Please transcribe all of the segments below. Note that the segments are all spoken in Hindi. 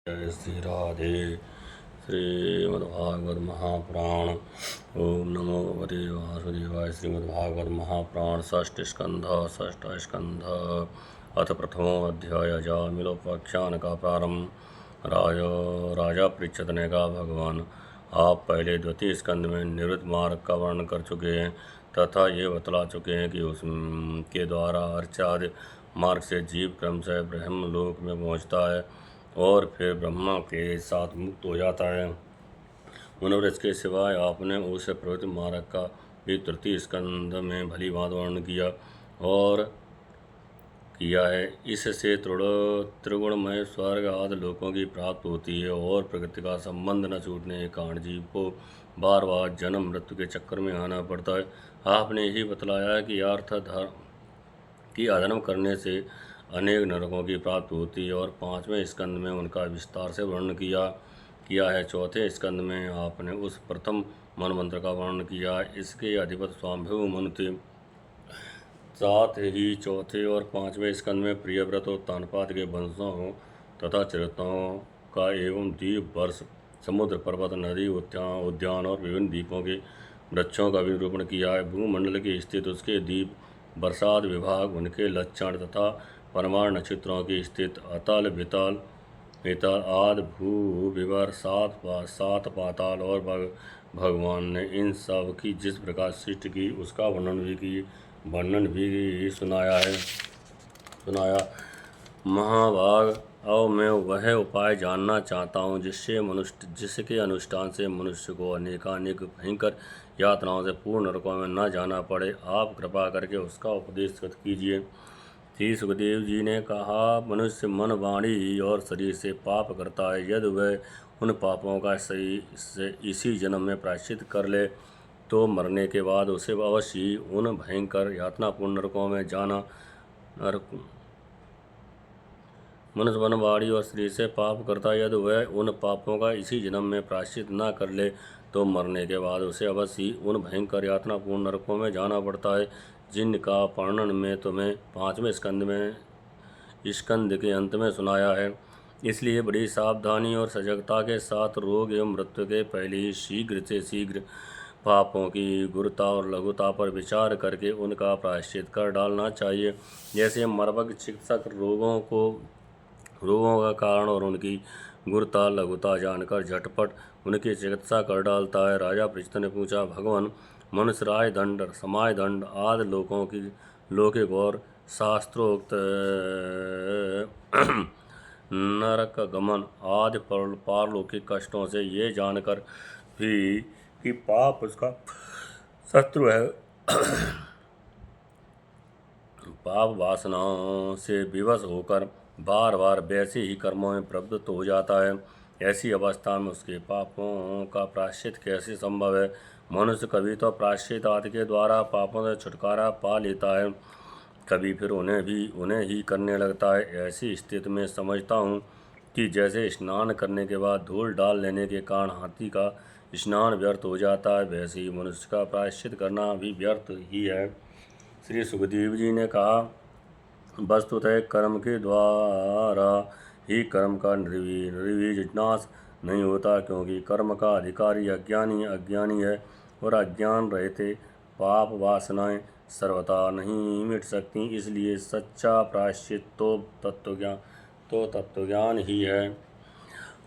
जय श्री राधे। श्रीमद्भागवत महापुराण। ओम नमो भगवते वासुदेवाय। श्रीमद्भागवत महापुराण षष्ठ स्कंध अथ प्रथमो अध्याय। अजामिलोपाख्यान का प्रारंभ। राजा पृच्छत ने कहा, भगवान आप पहले द्वितीय स्कंद में निवृत्त मार्ग का वर्णन कर चुके हैं तथा ये बतला चुके हैं कि उसके द्वारा अर्चादि मार्ग से जीव क्रमशः ब्रह्मलोक में पहुँचता है और फिर ब्रह्मा के साथ मुक्त हो जाता है। मनोव्रत के सिवाय आपने उस प्रवृत्ति मार्ग का भी तृतीय स्कंद में भली भांति वर्णन किया है। इससे त्रिगुणमय स्वर्ग आदि लोकों की प्राप्ति होती है और प्रकृति का संबंध न छूटने के कारण जीव को बार बार जन्म मृत्यु के चक्कर में आना पड़ता है। आपने यही बतलाया कि अधर्म करने से अनेक नरकों की प्राप्ति होती है और पांचवें स्कंद में उनका विस्तार से वर्णन किया है। चौथे स्कंद में आपने उस प्रथम मन मंत्र का वर्णन किया। इसके अधिपति स्वामिभु मनु थे। साथ ही चौथे और पांचवें स्कंद में प्रियव्रत और तानपाद के वंशों तथा चरित्रों का एवं द्वीप वर्ष समुद्र पर्वत नदी उद्यान और विभिन्न द्वीपों के वृक्षों का भी निरूपण किया है। भूमंडल की स्थिति, उसके द्वीप, बरसात विभाग, उनके लक्षण तथा परमाणु नक्षत्रों की स्थिति, अतल वितल आदि भू विवर, सात पाताल और भगवान ने इन सब की जिस प्रकार सृष्टि की उसका वर्णन भी सुनाया। महाभाग, अब मैं वह उपाय जानना चाहता हूँ जिसके अनुष्ठान से मनुष्य को अनेकानेक भयंकर यातनाओं से पूर्ण नरकों में न जाना पड़े। आप कृपा करके उसका उपदेश कीजिए। श्री सुखदेव जी ने कहा, मनुष्य मन, वाणी और शरीर से पाप करता है। यदि वह उन पापों का इसी जन्म में प्रायश्चित कर ले तो मरने के बाद उसे अवश्य ही उन भयंकर यातनापूर्ण नरकों में जाना। मनुष्य मन, वाणी और शरीर से पाप करता है। यदि वह उन पापों का इसी जन्म में प्रायश्चित न कर ले तो मरने के बाद उसे अवश्य ही उन भयंकर यातनापूर्ण नरकों में जाना पड़ता है जिनका वर्णन में तुम्हें पांचवें स्कंद के अंत में सुनाया है। इसलिए बड़ी सावधानी और सजगता के साथ रोग एवं मृत्यु के पहले ही शीघ्र से शीघ्र पापों की गुरुता और लघुता पर विचार करके उनका प्रायश्चित कर डालना चाहिए। जैसे मर्मज्ञ चिकित्सक रोगों का कारण और उनकी गुरुता लघुता जानकर झटपट उनकी चिकित्सा कर डालता है। राजा पृच्छत ने पूछा, भगवान मनुष्य राय दंड, समाय दंड आदि लौकिक और शास्त्रोक्त नरक गमन आदि पारलौकिक कष्टों से ये जानकर भी कि पाप उसका शत्रु है, पाप वासनाओं से विवश होकर बार बार वैसे ही कर्मों में प्रवृत्त हो जाता है। ऐसी अवस्था में उसके पापों का प्रायश्चित कैसे संभव है? मनुष्य कभी तो प्रायश्चित आदि के द्वारा पापों से छुटकारा पा लेता है, कभी फिर उन्हें ही करने लगता है। ऐसी स्थिति में समझता हूँ कि जैसे स्नान करने के बाद धूल डाल लेने के कारण हाथी का स्नान व्यर्थ हो जाता है, वैसे ही मनुष्य का प्रायश्चित करना भी व्यर्थ ही है। श्री सुखदेव जी ने कहा, वस्तुतः कर्म के द्वारा ही कर्म का निर्विनाश नहीं होता, क्योंकि कर्म का अधिकारी अज्ञानी है और अज्ञान रहते पाप वासनाएं सर्वथा नहीं मिट सकती। इसलिए सच्चा प्रायश्चित तो तत्वज्ञान ही है।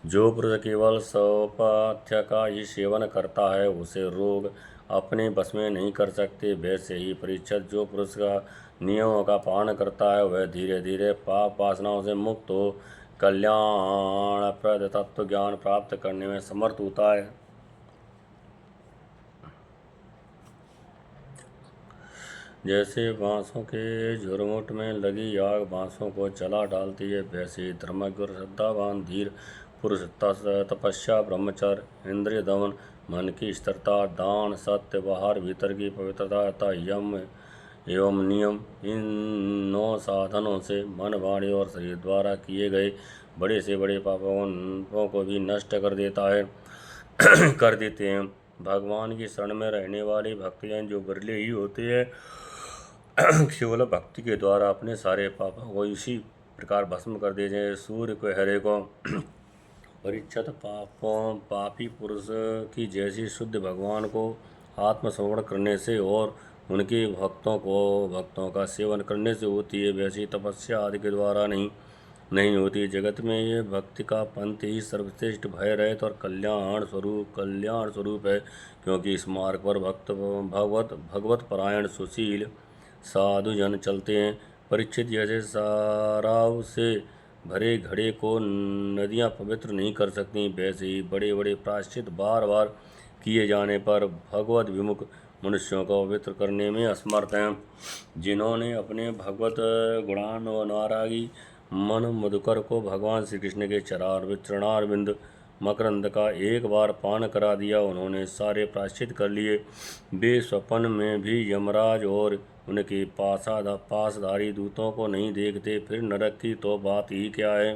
जो पुरुष केवल सौपाथ्य का ही सेवन करता है उसे रोग अपने बस में नहीं कर सकते। वैसे ही परीक्षित, जो पुरुष का नियमों का पालन करता है वह धीरे धीरे पाप वासनाओं से मुक्त हो कल्याणप्रद तत्व ज्ञान प्राप्त करने में समर्थ होता है। जैसे बांसों के झुरमुट में लगी आग बांसों को जला डालती है, वैसे ही धर्मज्ञ और श्रद्धावान धीर पुरुष तपस्या, ब्रह्मचर्य, इंद्रिय दमन, मन की स्थिरता, दान, सत्य, बाहर भीतर की पवित्रता तथा यम एवं नियम, इन 9 साधनों से मन, वाणी और शरीर द्वारा किए गए बड़े से बड़े पापों को भी नष्ट कर देते हैं। भगवान की शरण में रहने वाले भक्तजन जो बिरले ही होते हैं, केवल भक्ति के द्वारा अपने सारे पापों को इसी प्रकार भस्म कर देते हैं। सूर्य को हरे को परीक्षित पापी पुरुष की जैसी शुद्ध भगवान को आत्मसमर्पण करने से और उनके भक्तों का सेवन करने से होती है, वैसी तपस्या आदि के द्वारा नहीं होती। जगत में ये भक्ति का पंथ ही सर्वश्रेष्ठ, भय रहित और कल्याण स्वरूप है, क्योंकि इस मार्ग पर भगवत परायण सुशील साधु जन चलते हैं। परीक्षित, जैसे सराव से भरे घड़े को नदियाँ पवित्र नहीं कर सकती, वैसे ही बड़े बड़े प्रायश्चित बार बार किए जाने पर भगवत विमुख मनुष्यों को पवित्र करने में असमर्थ हैं। जिन्होंने अपने भगवत गुणानुरागी मन मधुकर को भगवान श्री कृष्ण के चरणारविंद मकरंद का एक बार पान करा दिया, उन्होंने सारे प्रायश्चित कर लिए। वे स्वप्न में भी यमराज और उनके पासधारी दूतों को नहीं देखते, फिर नरक की तो बात ही क्या है।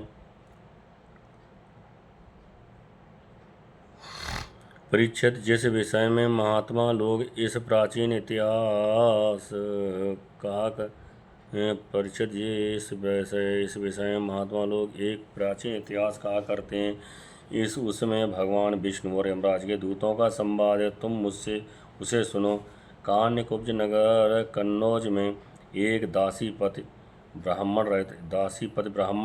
परीक्षित, जिस विषय में महात्मा लोग इस प्राचीन इतिहास कहा परीक्षित, ये इस विषय में महात्मा लोग एक प्राचीन इतिहास कहा करते हैं। उसमें भगवान विष्णु और यमराज के दूतों का संवाद है, तुम मुझसे उसे सुनो। कान्यकुब्ज नगर कन्नौज में एक दासीपति ब्राह्मण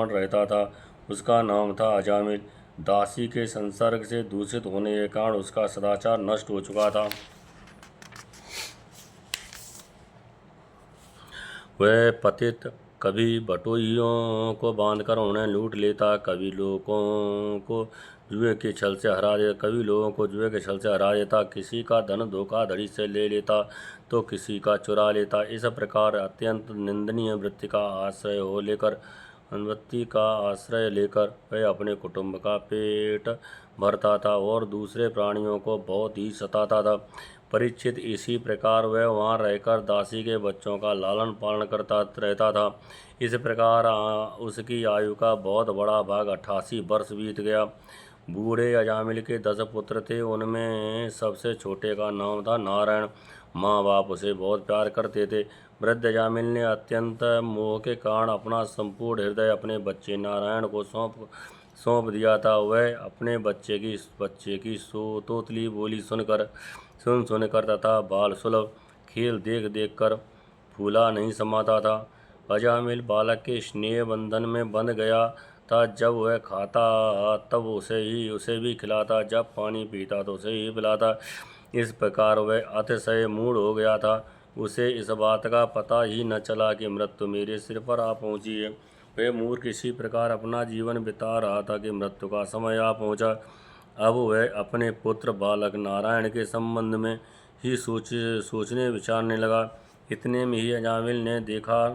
रहता था। उसका नाम था अजामिल। दासी के संसर्ग से दूषित होने के कारण उसका सदाचार नष्ट हो चुका था। वह पतित कभी बटोहियों को बांधकर उन्हें लूट लेता, कभी लोगों को जुए के छल से हरा देता, किसी का धन धोखाधड़ी से ले लेता तो किसी का चुरा लेता। इस प्रकार अत्यंत निंदनीय वृत्ति का आश्रय लेकर वह अपने कुटुंब का पेट भरता था और दूसरे प्राणियों को बहुत ही सताता था। परीक्षित, इसी प्रकार वह वहाँ रहकर दासी के बच्चों का लालन पालन करता रहता था। इस प्रकार उसकी आयु का बहुत बड़ा भाग 88 वर्ष बीत गया। बूढ़े अजामिल के 10 पुत्र थे, उनमें सबसे छोटे का नाम था नारायण। माँ बाप उसे बहुत प्यार करते थे। वृद्ध अजामिल ने अत्यंत मोह के कारण अपना संपूर्ण हृदय अपने बच्चे नारायण को सौंप दिया था। वह अपने बच्चे की तोतली बोली सुनकर तथा बाल सुलभ खेल देख कर फूला नहीं समाता था। अजामिल बालक के स्नेह बंधन में बंध गया था। जब वह खाता तब उसे भी खिलाता, जब पानी पीता तो उसे ही पिलाता। इस प्रकार वह अतिशय मूढ़ हो गया था। उसे इस बात का पता ही न चला कि मृत्यु मेरे सिर पर आ पहुंची है। वह मूर्ख इसी प्रकार अपना जीवन बिता रहा था कि मृत्यु का समय आ पहुंचा। अब वह अपने पुत्र बालक नारायण के संबंध में ही सोचने विचारने लगा। इतने में ही अजामिल ने देखा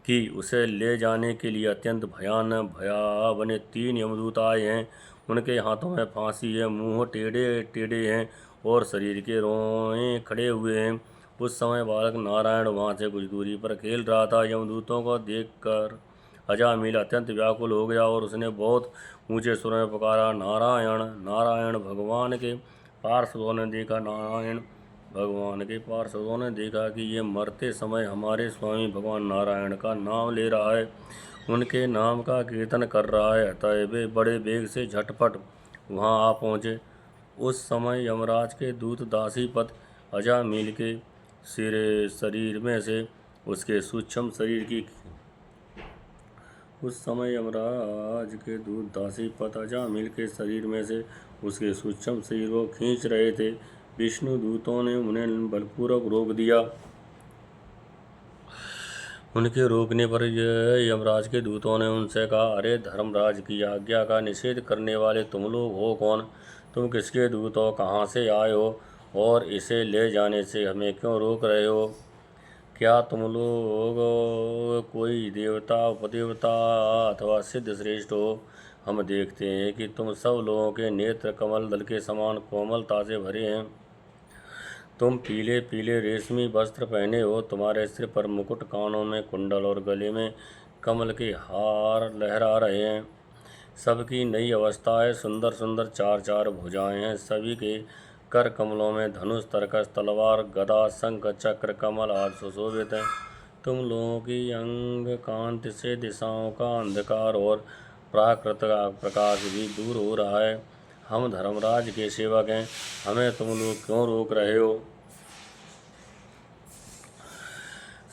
कि उसे ले जाने के लिए अत्यंत भयावने 3 यमदूत आए हैं। उनके हाथों में फांसी है, मुंह टेढ़े हैं और शरीर के रोए खड़े हुए हैं। उस समय बालक नारायण वहाँ से कुछ दूरी पर खेल रहा था। यमदूतों को देखकर अजामिल अत्यंत व्याकुल हो गया और उसने बहुत ऊंचे सुर में पुकारा, नारायण नारायण। भगवान के पार्षदों ने देखा कि ये मरते समय हमारे स्वामी भगवान नारायण का नाम ले रहा है, उनके नाम का कीर्तन कर रहा है। अतः वे बड़े वेग से झटपट वहाँ आ पहुँचे। उस समय यमराज के दूत दासीपत अजामिल के शरीर में से उसके सूक्ष्म शरीर की उस समय यमराज के दूत दासीपत अजामिल के शरीर में से उसके सूक्ष्म शरीर को खींच रहे थे। विष्णु दूतों ने उन्हें बलपूर्वक रोक दिया। उनके रोकने पर यमराज के दूतों ने उनसे कहा, अरे धर्मराज की आज्ञा का निषेध करने वाले तुम लोग हो कौन? तुम किसके दूत हो? कहाँ से आए हो? और इसे ले जाने से हमें क्यों रोक रहे हो? क्या तुम लोग कोई देवता, उपदेवता अथवा सिद्ध श्रेष्ठ हो? हम देखते हैं कि तुम सब लोगों के नेत्र कमल दल के समान कोमलता से भरे हैं। तुम पीले पीले रेशमी वस्त्र पहने हो, तुम्हारे सिर पर मुकुट, कानों में कुंडल और गले में कमल के हार लहरा रहे हैं। सबकी नई अवस्था है, सुंदर सुंदर 4 भुजाएं हैं। सभी के कर कमलों में धनुष, तरकस, तलवार, गदा, शंख, चक्र, कमल आदि सुशोभित हैं। तुम लोगों की अंग कांति से दिशाओं का अंधकार और प्राकृत का प्रकाश भी दूर हो रहा है। हम धर्मराज के सेवक हैं, हमें तुम लोग क्यों रोक रहे हो?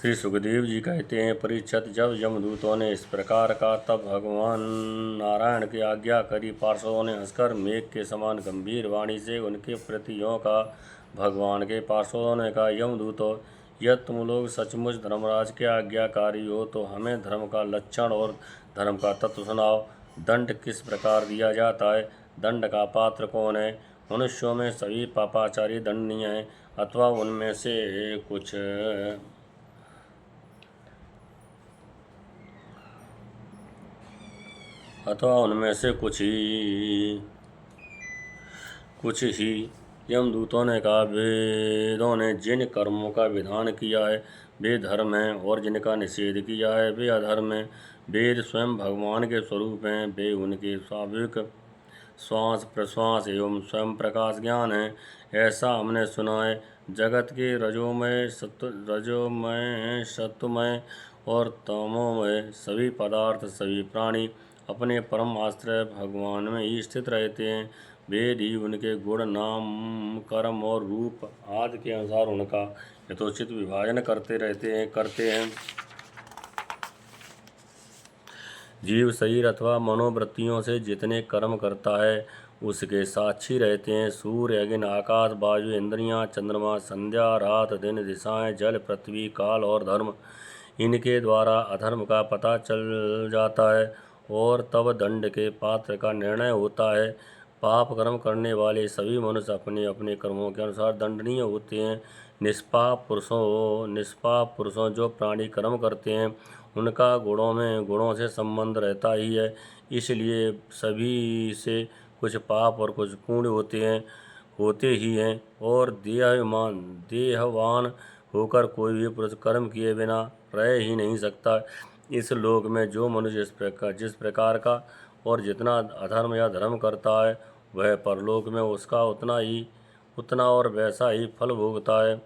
श्री सुखदेव जी कहते हैं, परीक्षित, जब यमदूतों ने इस प्रकार का तब भगवान नारायण की आज्ञा करी। पार्षदों ने हंसकर मेघ के समान गंभीर वाणी से उनके प्रति यों कहा। भगवान के पार्षदों ने कहा, यमदूतों, यदि तुम लोग सचमुच धर्मराज के आज्ञाकारी हो तो हमें धर्म का लक्षण और धर्म का तत्व सुनाओ। दंड किस प्रकार दिया जाता है? दंड का पात्र कौन है? मनुष्यों में सभी पापाचारी दंडनीय हैं, अथवा उनमें से कुछ ही। यमदूतों ने कहा, वेदों ने जिन कर्मों का विधान किया है वे धर्म हैं, और जिनका निषेध किया है वे अधर्म हैं। वेद स्वयं भगवान के स्वरूप हैं, वे उनके स्वाभाविक श्वास प्रश्वास एवं स्वयं प्रकाश ज्ञान है। ऐसा हमने सुना है। जगत के रजोमय सत्वमय और तमोमय सभी पदार्थ, सभी प्राणी अपने परम आश्रय भगवान में ही स्थित रहते हैं। वेद ही उनके गुण, नाम, कर्म और रूप आदि के अनुसार उनका यथोचित विभाजन करते हैं। जीव शरीर अथवा मनोवृत्तियों से जितने कर्म करता है उसके साक्षी रहते हैं। सूर्य, अग्नि, आकाश, वायु, इंद्रियां, चंद्रमा, संध्या, रात, दिन, दिशाएं, जल, पृथ्वी, काल और धर्म, इनके द्वारा अधर्म का पता चल जाता है और तब दंड के पात्र का निर्णय होता है। पाप कर्म करने वाले सभी मनुष्य अपने अपने कर्मों के अनुसार दंडनीय होते हैं। निष्पाप पुरुषों जो प्राणी कर्म करते हैं उनका गुणों से संबंध रहता ही है, इसलिए सभी से कुछ पाप और कुछ पुण्य होते ही हैं। और देहवान होकर कोई भी पुरुष कर्म किए बिना रह ही नहीं सकता। इस लोक में जो मनुष्य जिस प्रकार का और जितना अधर्म या धर्म करता है वह परलोक में उसका उतना और वैसा ही फल भोगता है।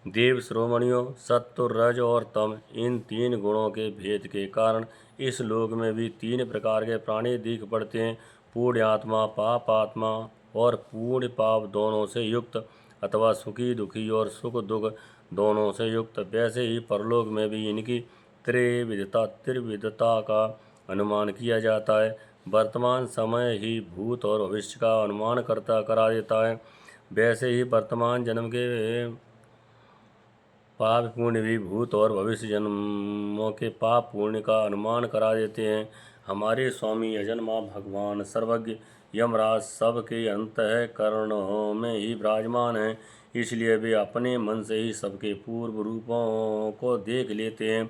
देव श्रोमणियों, सत्व, रज और तम, इन तीन गुणों के भेद के कारण इस लोक में भी तीन प्रकार के प्राणी दिख पड़ते हैं। पूर्ण आत्मा, पाप आत्मा और पूर्ण पाप दोनों से युक्त, अथवा सुखी दुखी और सुख दुख दोनों से युक्त। वैसे ही परलोक में भी इनकी त्रिविधता का अनुमान किया जाता है। वर्तमान समय ही भूत और भविष्य का अनुमान करा देता है, वैसे ही वर्तमान जन्म के पाप पुण्य भी भूत और भविष्य जन्मों के पाप पुण्य का अनुमान करा देते हैं। हमारे स्वामी अजन्मा भगवान सर्वज्ञ यमराज सबके अंतःकरणों में ही विराजमान हैं, इसलिए वे अपने मन से ही सबके पूर्व रूपों को देख लेते हैं।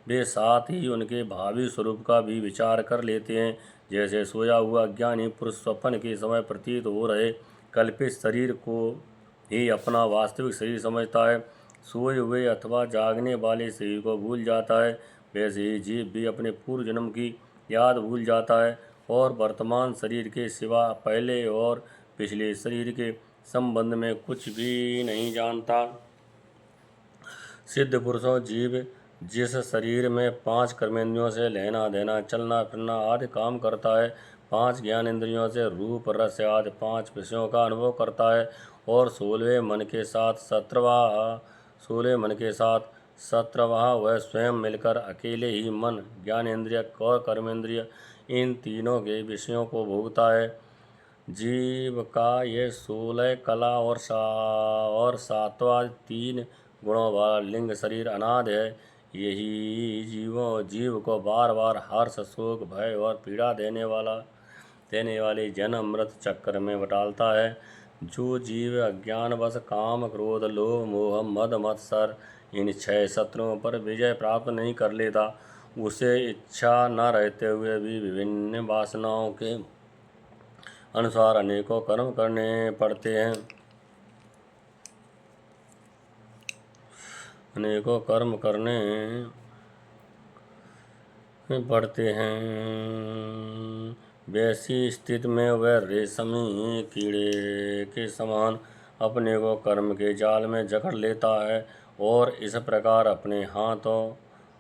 वे साथ ही उनके भावी स्वरूप का भी विचार कर लेते हैं। जैसे सोया हुआ ज्ञानी पुरुष स्वप्न के समय प्रतीत हो रहे कल्पित शरीर को ही अपना वास्तविक शरीर समझता है, सोए हुए अथवा जागने वाले शरीर को भूल जाता है। वैसे ही जीव भी अपने पूर्व जन्म की याद भूल जाता है और वर्तमान शरीर के सिवा पहले और पिछले शरीर के संबंध में कुछ भी नहीं जानता। सिद्ध पुरुषों, जीव जिस शरीर में 5 कर्मेंद्रियों से लेना देना, चलना फिरना आदि काम करता है, 5 ज्ञान इंद्रियों से रूप रस आदि 5 विषयों का अनुभव करता है, और 16वें मन के साथ 17वां वह स्वयं मिलकर अकेले ही मन, ज्ञानेंद्रिय और कर्मेंद्रिय इन तीनों के विषयों को भोगता है। जीव का ये 16 कला और 7वां 3 गुणों वाला लिंग शरीर अनादि है। यही जीव को बार बार हर्ष, शोक, भय और पीड़ा देने वाले जन्म मृत चक्र में डालता है। जो जीव अज्ञानवश काम, क्रोध, लोभ, मोह, मद, मत्सर इन 6 शत्रुओं पर विजय प्राप्त नहीं कर लेता, उसे इच्छा न रहते हुए भी विभिन्न वासनाओं के अनुसार अनेकों कर्म करने पड़ते हैं। वैसी स्थिति में वह रेशमी कीड़े के समान अपने को कर्म के जाल में जकड़ लेता है और इस प्रकार अपने हाथों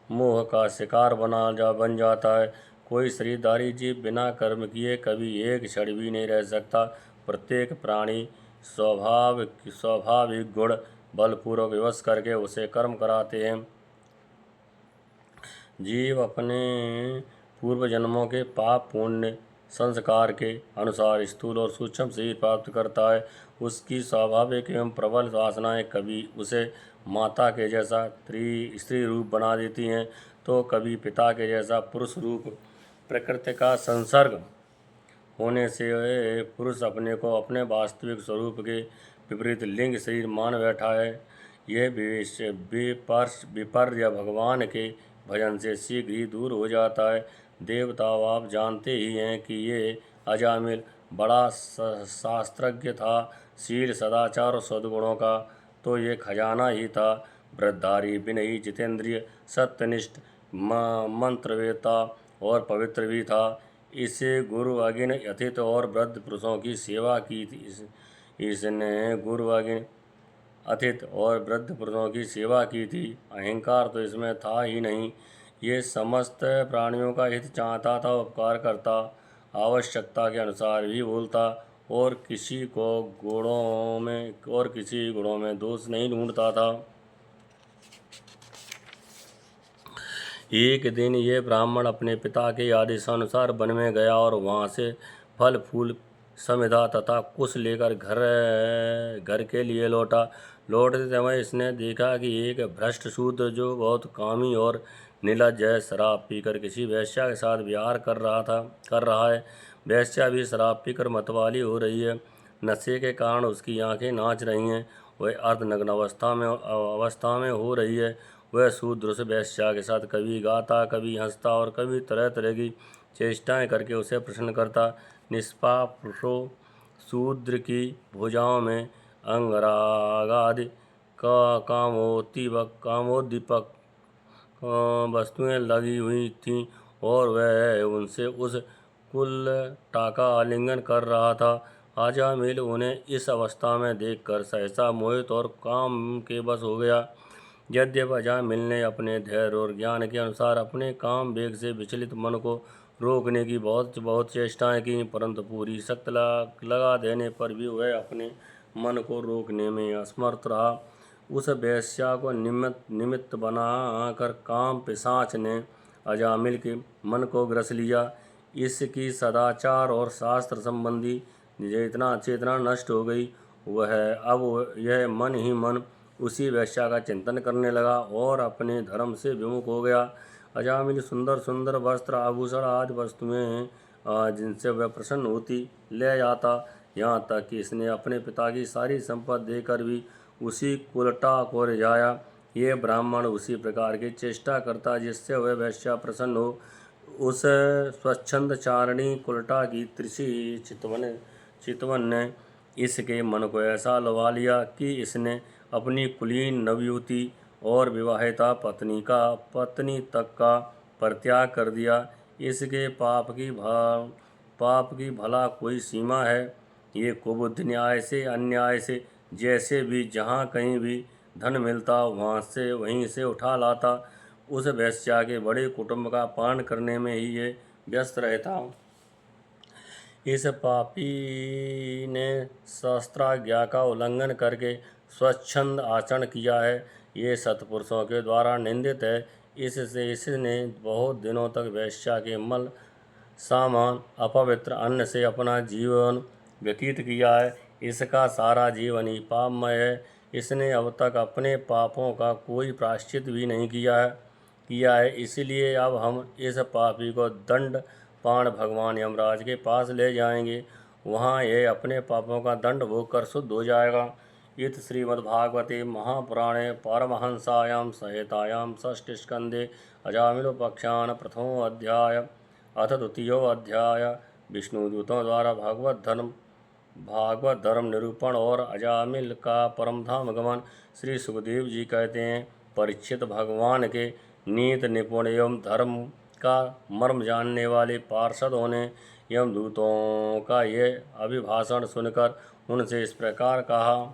मोह का शिकार बन जाता है। कोई शरीरधारी जीव बिना कर्म किए कभी एक क्षण भी नहीं रह सकता। प्रत्येक प्राणी स्वाभाविक गुण बलपूर्वक विवश करके उसे कर्म कराते हैं। जीव अपने पूर्व जन्मों के पाप पुण्य संस्कार के अनुसार स्थूल और सूक्ष्म शरीर प्राप्त करता है। उसकी स्वाभाविक एवं प्रबल वासनाएं कभी उसे माता के जैसा स्त्री रूप बना देती हैं, तो कभी पिता के जैसा पुरुष रूप। प्रकृति का संसर्ग होने से पुरुष अपने को अपने वास्तविक स्वरूप के विपरीत लिंग शरीर मान बैठा है। यह विपर्य भगवान के भजन से शीघ्र ही दूर हो जाता है। देवताओं, आप जानते ही हैं कि ये अजामिल बड़ा शास्त्रज्ञ था। शील, सदाचार और सद्गुणों का तो ये खजाना ही था। व्रतधारी, विनयी, जितेंद्रिय, सत्यनिष्ठ, मंत्रवेता और पवित्र भी था। इसे गुरु अगिन अथित और वृद्ध पुरुषों की सेवा की थी। इसने गुरु अगिन अथित और वृद्ध पुरुषों की सेवा की थी। अहंकार तो इसमें था ही नहीं। ये समस्त प्राणियों का हित चाहता था, उपकार करता, आवश्यकता के अनुसार भी बोलता और किसी गुणों में दोष नहीं ढूंढता था। एक दिन ये ब्राह्मण अपने पिता के आदेशानुसार वन में गया और वहाँ से फल फूल समिधा तथा कुश लेकर घर के लिए लौटा। लौटते समय इसने देखा कि एक भ्रष्ट शूद्र, जो बहुत कामी और निर्लज्ज है, शराब पीकर किसी वेश्या के साथ विहार कर रहा है। वेश्या भी शराब पीकर मतवाली हो रही है। नशे के कारण उसकी आंखें नाच रही हैं। वह अर्धनग्न अवस्था में हो रही है। वह शूद्र उस वेश्या के साथ कभी गाता, कभी हंसता और कभी तरह तरह की चेष्टाएं करके उसे प्रसन्न करता। निष्पाप शूद्र की भुजाओं में अंगरागादि कामोद्दीपक वस्तुएं लगी हुई थीं और वह उनसे उस कुलटा का आलिंगन कर रहा था। अजामिल उन्हें इस अवस्था में देखकर सहसा मोहित और काम के बस हो गया। यद्यपि अजामिल ने अपने धैर्य और ज्ञान के अनुसार अपने काम वेग से विचलित मन को रोकने की बहुत चेष्टाएं की, परंतु पूरी शक्ति लगा देने पर भी वह अपने मन को रोकने में असमर्थ रहा। उस वेश्या को निमित्त बनाकर काम पिशाच ने अजामिल के मन को ग्रस लिया। इसकी सदाचार और शास्त्र संबंधी चेतना नष्ट हो गई। वह अब यह मन ही मन उसी वेश्या का चिंतन करने लगा और अपने धर्म से विमुख हो गया। अजामिल सुंदर सुंदर वस्त्र, आभूषण आदि वस्तुएं जिनसे वह प्रसन्न होती ले जाता, यहाँ तक कि इसने अपने पिता की सारी संपत्ति देकर भी उसी कुलटा को रिझाया। ये ब्राह्मण उसी प्रकार की चेष्टा करता जिससे वह वेश्या प्रसन्न हो। उस स्वच्छंद चारणी कुलटा की त्रिषि चितवन ने इसके मन को ऐसा लुभा लिया कि इसने अपनी कुलीन नवयुवती और विवाहिता पत्नी तक का परित्याग कर दिया। इसके पाप की भला कोई सीमा है? ये कुबुद्ध न्याय से अन्याय से जैसे भी जहाँ कहीं भी धन मिलता वहीं से उठा लाता। उस वेश्या के बड़े कुटुंब का पालन करने में ही ये व्यस्त रहता। इस पापी ने शास्त्राज्ञा का उल्लंघन करके स्वच्छंद आचरण किया है। ये सत्पुरुषों के द्वारा निंदित है। इसने बहुत दिनों तक वेश्या के मल सामान अपवित्र अन्न से अपना जीवन व्यतीत किया है। इसका सारा जीवन ही पापमय है। इसने अब तक अपने पापों का कोई प्रायश्चित भी नहीं किया है। इसलिए अब हम इस पापी को दंड पाण भगवान यमराज के पास ले जाएंगे। वहाँ यह अपने पापों का दंड भोग कर शुद्ध हो जाएगा। इति श्रीमद्भागवते महापुराणे पारमहंस्यां संहितायां षष्ठस्कन्धे अजामिलोपाख्यान प्रथमो अध्याय अथ द्वितीयो अध्याय। विष्णुदूतों द्वारा भागवत धर्म निरूपण और अजामिल का परमधाम गमन। श्री सुखदेव जी कहते हैं, परीक्षित, भगवान के नीत निपुण एवं धर्म का मर्म जानने वाले पार्षदों ने यमदूतों का ये अभिभाषण सुनकर उनसे इस प्रकार कहा।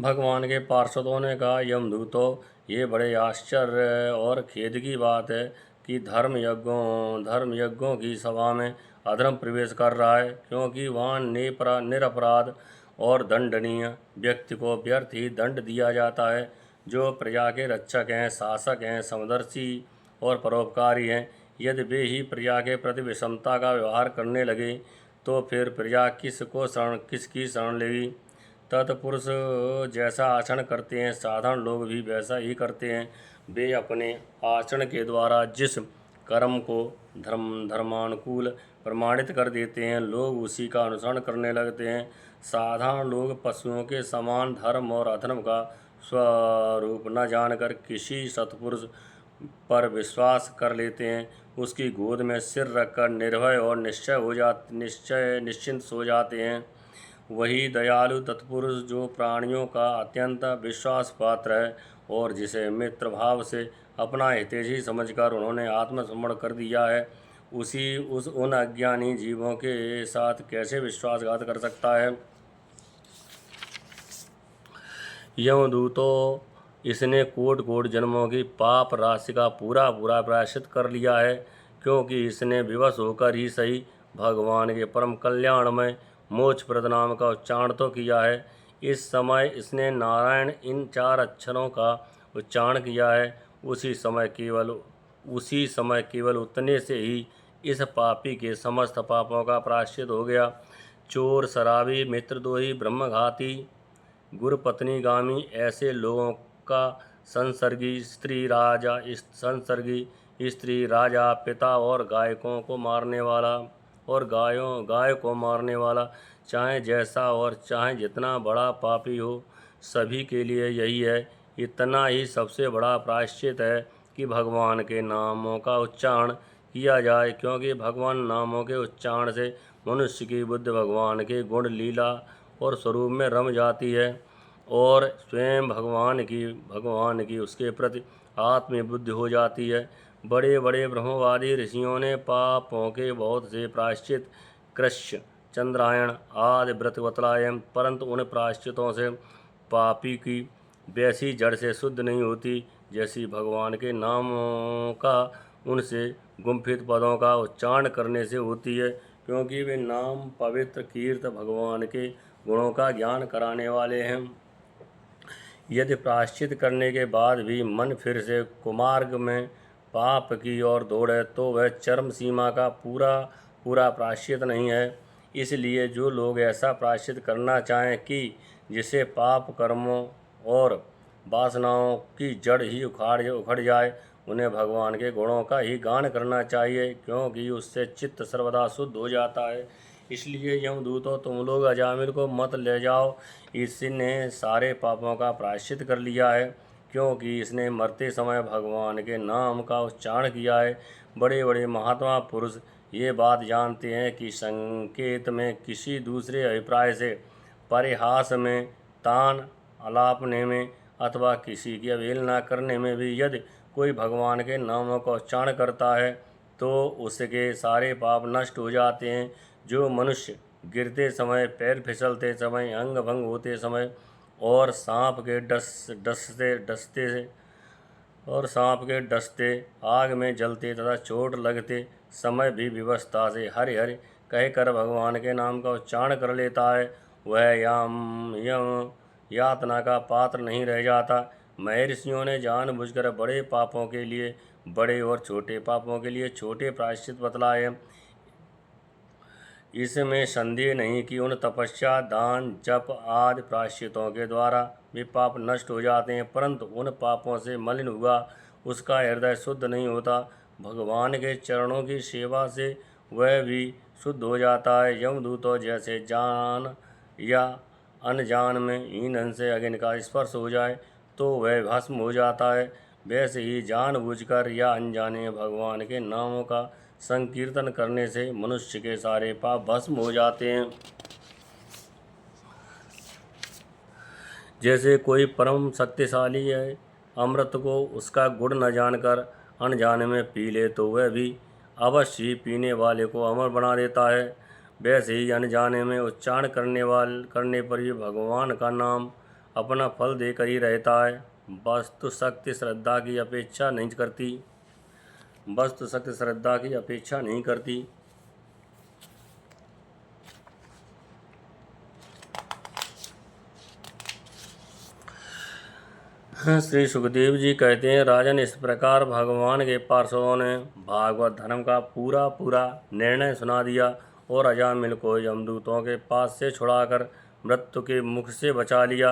भगवान के पार्षदों ने कहा, यमदूतों, ये बड़े आश्चर्य और खेद की बात है। कि धर्म यज्ञों की सभा में अधर्म प्रवेश कर रहा है, क्योंकि वहाँ निरपराध और दंडनीय व्यक्ति को व्यर्थ ही दंड दिया जाता है। जो प्रजा के रक्षक हैं, शासक हैं, समदर्शी और परोपकारी हैं, यदि वे ही प्रजा के प्रति विषमता का व्यवहार करने लगे तो फिर प्रजा किसकी शरण लेगी। तत्पुरुष जैसा आचरण करते हैं, साधारण लोग भी वैसा ही करते हैं। वे अपने आचरण के द्वारा जिस कर्म को धर्मानुकूल प्रमाणित कर देते हैं, लोग उसी का अनुसरण करने लगते हैं। साधारण लोग पशुओं के समान धर्म और अधर्म का स्वरूप न जानकर किसी सत्पुरुष पर विश्वास कर लेते हैं। उसकी गोद में सिर रखकर निर्भय और निश्चिंत सो जाते हैं। वही दयालु तत्पुरुष जो प्राणियों का अत्यंत विश्वास पात्र है और जिसे मित्र भाव से अपना हितैषी समझकर उन्होंने आत्मसमर्पण कर दिया है, उन अज्ञानी जीवों के साथ कैसे विश्वासघात कर सकता है। यमदूतों, इसने कोट कोट जन्मों की पाप राशि का पूरा प्रायश्चित कर लिया है, क्योंकि इसने विवश होकर ही सही भगवान के परम कल्याणमय मोक्षप्रद नाम का उच्चारण तो किया है। इस समय इसने नारायण इन 4 अक्षरों का उच्चारण किया है। उसी समय केवल उतने से ही इस पापी के समस्त पापों का प्रायश्चित हो गया। चोर, शराबी, मित्रद्रोही, ब्रह्मघाती, गुरुपत्नीगामी ऐसे लोगों का संसर्गी स्त्री, राजा, पिता और गाय को मारने वाला चाहे जैसा और चाहे जितना बड़ा पापी हो, सभी के लिए यही है। इतना ही सबसे बड़ा प्रायश्चित है कि भगवान के नामों का उच्चारण किया जाए, क्योंकि भगवान नामों के उच्चारण से मनुष्य की बुद्धि भगवान के गुण, लीला और स्वरूप में रम जाती है और स्वयं भगवान की उसके प्रति आत्मबुद्धि हो जाती है। बड़े बड़े ब्रह्मवादी ऋषियों ने पापों के बहुत से प्रायश्चित, कृष्ण, चंद्रायण आदि व्रत बतलाए, परंतु उन प्रायश्चितों से पापी की वैसी जड़ से शुद्ध नहीं होती जैसी भगवान के नामों का उनसे गुम्फित पदों का उच्चारण करने से होती है, क्योंकि वे नाम पवित्र, कीर्त, भगवान के गुणों का ज्ञान कराने वाले हैं। यदि प्रायश्चित करने के बाद भी मन फिर से कुमार्ग में पाप की ओर दौड़े तो वह चरम सीमा का पूरा प्रायश्चित नहीं है। इसलिए जो लोग ऐसा प्रायश्चित करना चाहें कि जिसे पाप कर्मों और वासनाओं की जड़ ही उखड़ जाए, उन्हें भगवान के गुणों का ही गान करना चाहिए, क्योंकि उससे चित्त सर्वदा शुद्ध हो जाता है। इसलिए यमदूतों, तुम लोग अजामिल को मत ले जाओ। इसने सारे पापों का प्रायश्चित कर लिया है, क्योंकि इसने मरते समय भगवान के नाम का उच्चारण किया है। बड़े बड़े महात्मा पुरुष ये बात जानते हैं कि संकेत में, किसी दूसरे अभिप्राय से, परिहास में, तान अलापने में अथवा किसी की अवहेलना करने में भी यदि कोई भगवान के नामों का उच्चारण करता है तो उसके सारे पाप नष्ट हो जाते हैं। जो मनुष्य गिरते समय, पैर फिसलते समय, अंग भंग होते समय और सांप के डसते, आग में जलते तथा चोट लगते समय भी विवशता से हरि हरि कहकर भगवान के नाम का उच्चारण कर लेता है, वह यातना का पात्र नहीं रह जाता। महर्षियों ने जानबूझकर बड़े पापों के लिए बड़े और छोटे पापों के लिए छोटे प्रायश्चित बतलाए। इसमें संदेह नहीं कि उन तपस्या, दान, जप आदि प्रायश्चितों के द्वारा वे पाप नष्ट हो जाते हैं, परंतु उन पापों से मलिन हुआ उसका हृदय शुद्ध नहीं होता। भगवान के चरणों की सेवा से वह भी शुद्ध हो जाता है। यमदूतों, जैसे जान या अनजान में ईंधन से अग्नि का स्पर्श हो जाए तो वह भस्म हो जाता है, वैसे ही जानबूझकर या अनजाने में भगवान के नामों का संकीर्तन करने से मनुष्य के सारे पाप भस्म हो जाते हैं। जैसे कोई परम शक्तिशाली है, अमृत को उसका गुण न जानकर अनजाने में पी ले तो वह भी अवश्य ही पीने वाले को अमर बना देता है। वैसे ही अनजाने में उच्चारण करने पर भी भगवान का नाम अपना फल देकर ही रहता है। वस्तु शक्ति श्रद्धा की अपेक्षा नहीं करती। वस्तु शक्ति श्रद्धा की अपेक्षा नहीं करती। श्री सुखदेव जी कहते हैं, राजन, इस प्रकार भगवान के पार्षदों ने भागवत धर्म का पूरा पूरा निर्णय सुना दिया और अजामिल को यमदूतों के पास से छुड़ाकर मृत्यु के मुख से बचा लिया।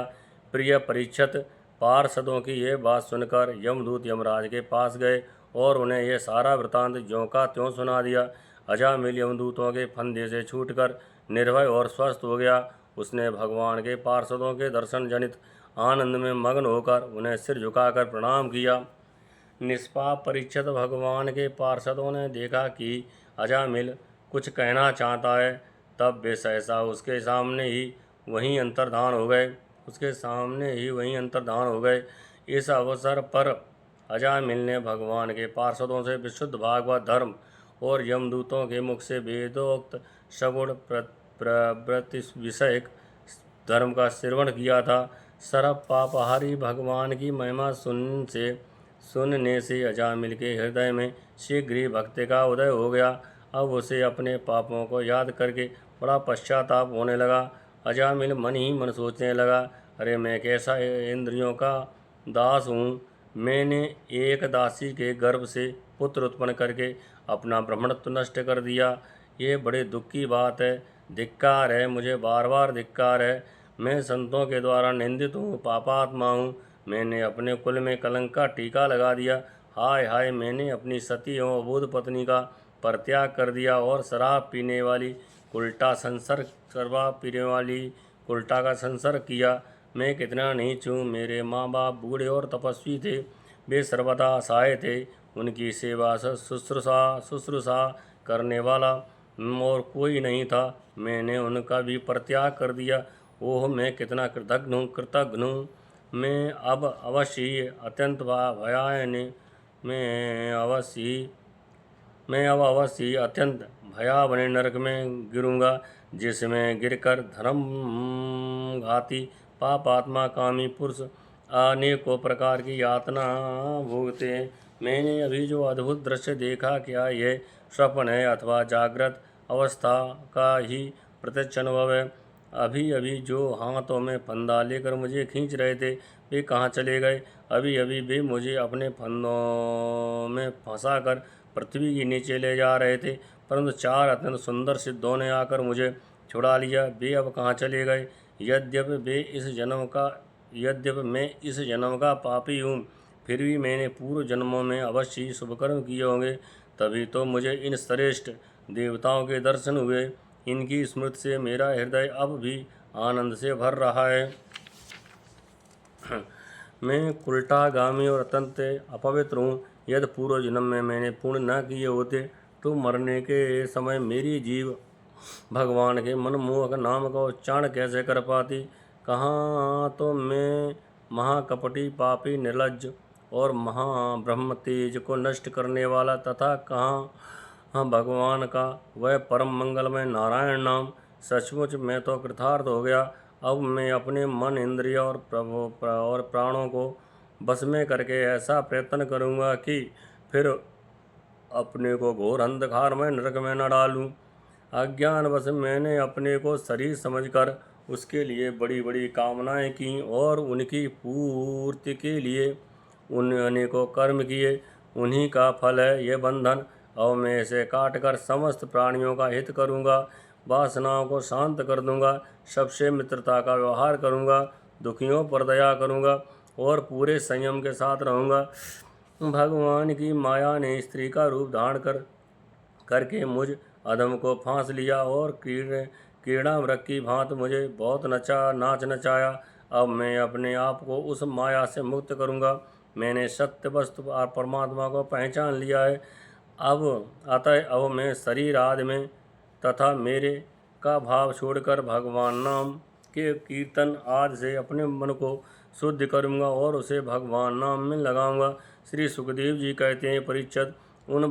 प्रिय परीक्षित, पार्षदों की यह बात सुनकर यमदूत यमराज के पास गए और उन्हें यह सारा वृतांत ज्यों का त्यों सुना दिया। अजामिल यमदूतों के फंदे से छूटकर निर्भय और स्वस्थ हो गया। उसने भगवान के पार्षदों के दर्शन जनित आनंद में मग्न होकर उन्हें सिर झुकाकर प्रणाम किया। निष्पाप परीक्षित, भगवान के पार्षदों ने देखा कि अजामिल कुछ कहना चाहता है, तब वे सहसा उसके सामने ही वहीं अंतर्धान हो गए। इस अवसर पर अजामिल ने भगवान के पार्षदों से विशुद्ध भागवत धर्म और यमदूतों के मुख से वेदोक्त सगुण प्रवृत्ति विषयक धर्म का श्रवण किया था। सर्व पापहारी भगवान की महिमा सुनने से अजामिल के हृदय में शीघ्र ही भक्ति का उदय हो गया। अब उसे अपने पापों को याद करके बड़ा पश्चाताप होने लगा। अजामिल मन ही मन सोचने लगा, अरे मैं कैसा इंद्रियों का दास हूँ। मैंने एक दासी के गर्भ से पुत्र उत्पन्न करके अपना ब्रह्मत्व नष्ट कर दिया। ये बड़े दुख की बात है। धिक्कार है, मुझे बार बार धिक्कार है। मैं संतों के द्वारा निंदित हूँ, पापात्मा हूँ। मैंने अपने कुल में कलंक का टीका लगा दिया। हाय हाय, मैंने अपनी सती एवं अबोध पत्नी का परित्याग कर दिया और शराब पीने वाली उल्टा का संसर्ग किया। मैं कितना नीच हूँ। मेरे माँ बाप बूढ़े और तपस्वी थे, वे सर्वदा असहाय थे। उनकी सेवा शुश्रूषा करने वाला और कोई नहीं था। मैंने उनका भी परित्याग कर दिया। ओह, मैं कितना कृतघ्न हूँ। मैं अब अवश्य अत्यंत भयावह नरक में गिरूंगा, जिसमें गिरकर धर्मघाती पापात्मा कामी पुरुष अनेकों प्रकार की यातना भोगते हैं। मैंने अभी जो अद्भुत दृश्य देखा, क्या यह स्वप्न है अथवा जागृत अवस्था का ही प्रत्यक्ष अनुभव है? अभी अभी जो हाथों में फंदा लेकर मुझे खींच रहे थे, वे कहाँ चले गए? अभी अभी वे मुझे अपने फंदों में फंसाकर पृथ्वी के नीचे ले जा रहे थे, परंतु चार अत्यंत सुंदर सिद्धों ने आकर मुझे छुड़ा लिया। वे अब कहाँ चले गए? यद्यपि मैं इस जन्म का पापी हूँ, फिर भी मैंने पूर्व जन्मों में अवश्य ही शुभ कर्म किए होंगे, तभी तो मुझे इन श्रेष्ठ देवताओं के दर्शन हुए। इनकी स्मृति से मेरा हृदय अब भी आनंद से भर रहा है। मैं कुलटागामी और अत्यंत अपवित्र हूँ। यदि पूर्व जन्म में मैंने पुण्य न किए होते तो मरने के समय मेरी जीव भगवान के मनमोहक नाम का उच्चारण कैसे कर पाती? कहाँ तो मैं महाकपटी, पापी, निर्लज्ज और महाब्रह्म तेज को नष्ट करने वाला, तथा कहाँ भगवान का वह परम मंगलमय नारायण नाम। सचमुच मैं तो कृतार्थ हो गया। अब मैं अपने मन, इंद्रिय और प्राणों को बस में करके ऐसा प्रयत्न करूँगा कि फिर अपने को घोर अंधकार में नरक में न डालूं। अज्ञानवश मैंने अपने को शरीर समझकर उसके लिए बड़ी बड़ी कामनाएं की और उनकी पूर्ति के लिए अनेकों कर्म किए। उन्हीं का फल है यह बंधन। अब मैं इसे काटकर समस्त प्राणियों का हित करूँगा, वासनाओं को शांत कर दूँगा, सबसे मित्रता का व्यवहार करूँगा, दुखियों पर दया करूँगा और पूरे संयम के साथ रहूँगा। भगवान की माया ने स्त्री का रूप धारण करके मुझ अधम को फांस लिया और क्रीड़ामृग की भांति मुझे बहुत नाच नचाया। अब मैं अपने आप को उस माया से मुक्त करूँगा। मैंने सत्य वस्तु और परमात्मा को पहचान लिया है। अब मैं शरीर आदि में तथा मेरे का भाव छोड़कर भगवान नाम के कीर्तन आदि से अपने मन को शुद्ध करूँगा और उसे भगवान नाम में लगाऊंगा। श्री सुखदेव जी कहते हैं, परीक्षित, उन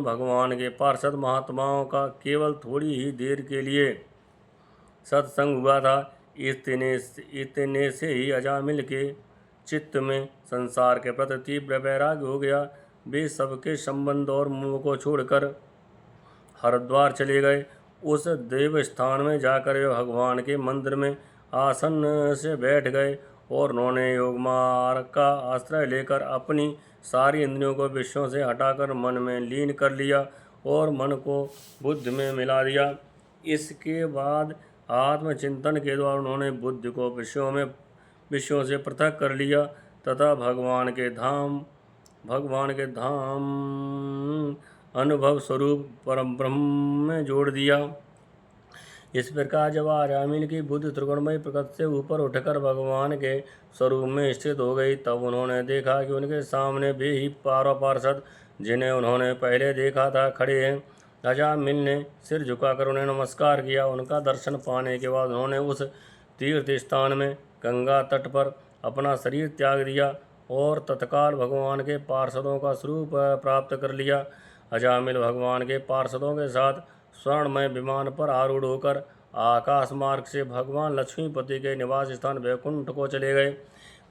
भगवान के पार्षद महात्माओं का केवल थोड़ी ही देर के लिए सत्संग हुआ था। इतने से ही अजामिल के चित्त में संसार के प्रति तीव्र वैराग्य हो गया। वे सबके संबंध और मोह को छोड़कर हरिद्वार चले गए। उस देव स्थान में जाकर वे भगवान के मंदिर में आसन से बैठ गए और उन्होंने योग मार्ग का आश्रय लेकर अपनी सारी इंद्रियों को विषयों से हटाकर मन में लीन कर लिया और मन को बुद्धि में मिला दिया। इसके बाद आत्मचिंतन के द्वारा उन्होंने बुद्धि को विषयों से पृथक कर लिया तथा भगवान के धाम अनुभव स्वरूप परम ब्रह्म में जोड़ दिया। इस प्रकार जब अजामिल की बुद्धि त्रिगुणमय प्रकृति से ऊपर उठकर भगवान के स्वरूप में स्थित हो गई, तब उन्होंने देखा कि उनके सामने वे ही पार्षद जिन्हें उन्होंने पहले देखा था खड़े हैं। अजामिल ने सिर झुकाकर उन्हें नमस्कार किया। उनका दर्शन पाने के बाद उन्होंने उस तीर्थ स्थान में गंगा तट पर अपना शरीर त्याग दिया और तत्काल भगवान के पार्षदों का स्वरूप प्राप्त कर लिया। अजामिल भगवान के पार्षदों के साथ स्वर्णमय विमान पर आरूढ़ होकर आकाश मार्ग से भगवान लक्ष्मीपति के निवास स्थान वैकुंठ को चले गए।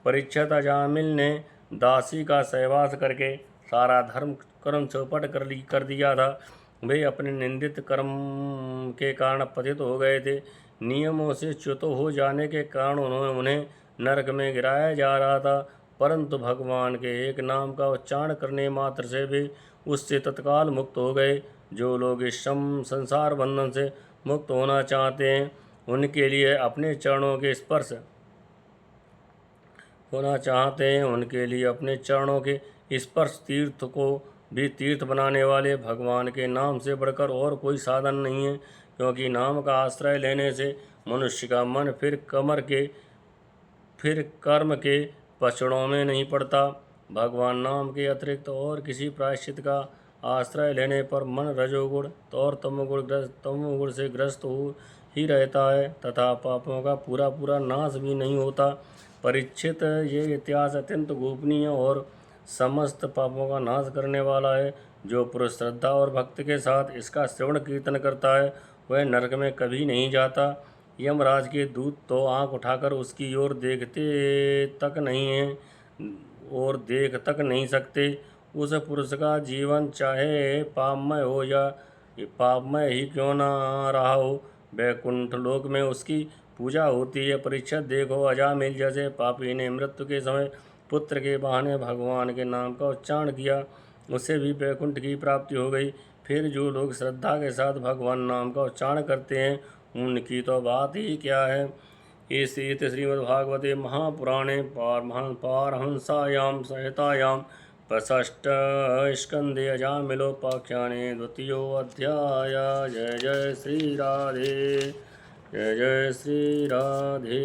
परीक्षित, अजामिल ने दासी का सहवास करके सारा धर्म कर्म चौपट कर दिया था। वे अपने निंदित कर्म के कारण पतित हो गए थे। नियमों से च्युत हो जाने के कारण उन्हें नरक में गिराया जा रहा था, परंतु भगवान के एक नाम का उच्चारण करने मात्र से वे उससे तत्काल मुक्त हो गए। जो लोग इस संसार बंधन से मुक्त होना चाहते हैं, उनके लिए अपने चरणों के स्पर्श तीर्थ को भी तीर्थ बनाने वाले भगवान के नाम से बढ़कर और कोई साधन नहीं है, क्योंकि नाम का आश्रय लेने से मनुष्य का मन फिर कर्म के पचड़ों में नहीं पड़ता। भगवान नाम के अतिरिक्त और किसी प्रायश्चित का आश्रय लेने पर मन रजोगुण और तमोगुण से ग्रस्त हो ही रहता है तथा पापों का पूरा नाश भी नहीं होता। परीक्षित, ये इतिहास अत्यंत गोपनीय और समस्त पापों का नाश करने वाला है। जो पुरुष श्रद्धा और भक्ति के साथ इसका श्रवण कीर्तन करता है, वह नरक में कभी नहीं जाता। यमराज के दूत तो आंख उठाकर उसकी ओर देख तक नहीं सकते। उस पुरुष का जीवन चाहे पापमय हो या पापमय ही क्यों ना रहा हो, वैकुंठ लोक में उसकी पूजा होती है। परीक्षित, देखो, अजामिल जैसे पापी ने मृत्यु के समय पुत्र के बहाने भगवान के नाम का उच्चारण किया, उससे भी वैकुंठ की प्राप्ति हो गई। फिर जो लोग श्रद्धा के साथ भगवान नाम का उच्चारण करते हैं, उनकी तो बात ही क्या है। इस श्रीमद्भागवते महापुराणे पारमहंसायां संहितायां प्रषष्ठ स्कंदे अजामिलोपाख्याने द्वितीयोऽध्याय। जय जय श्री राधे, जय जय श्री राधे।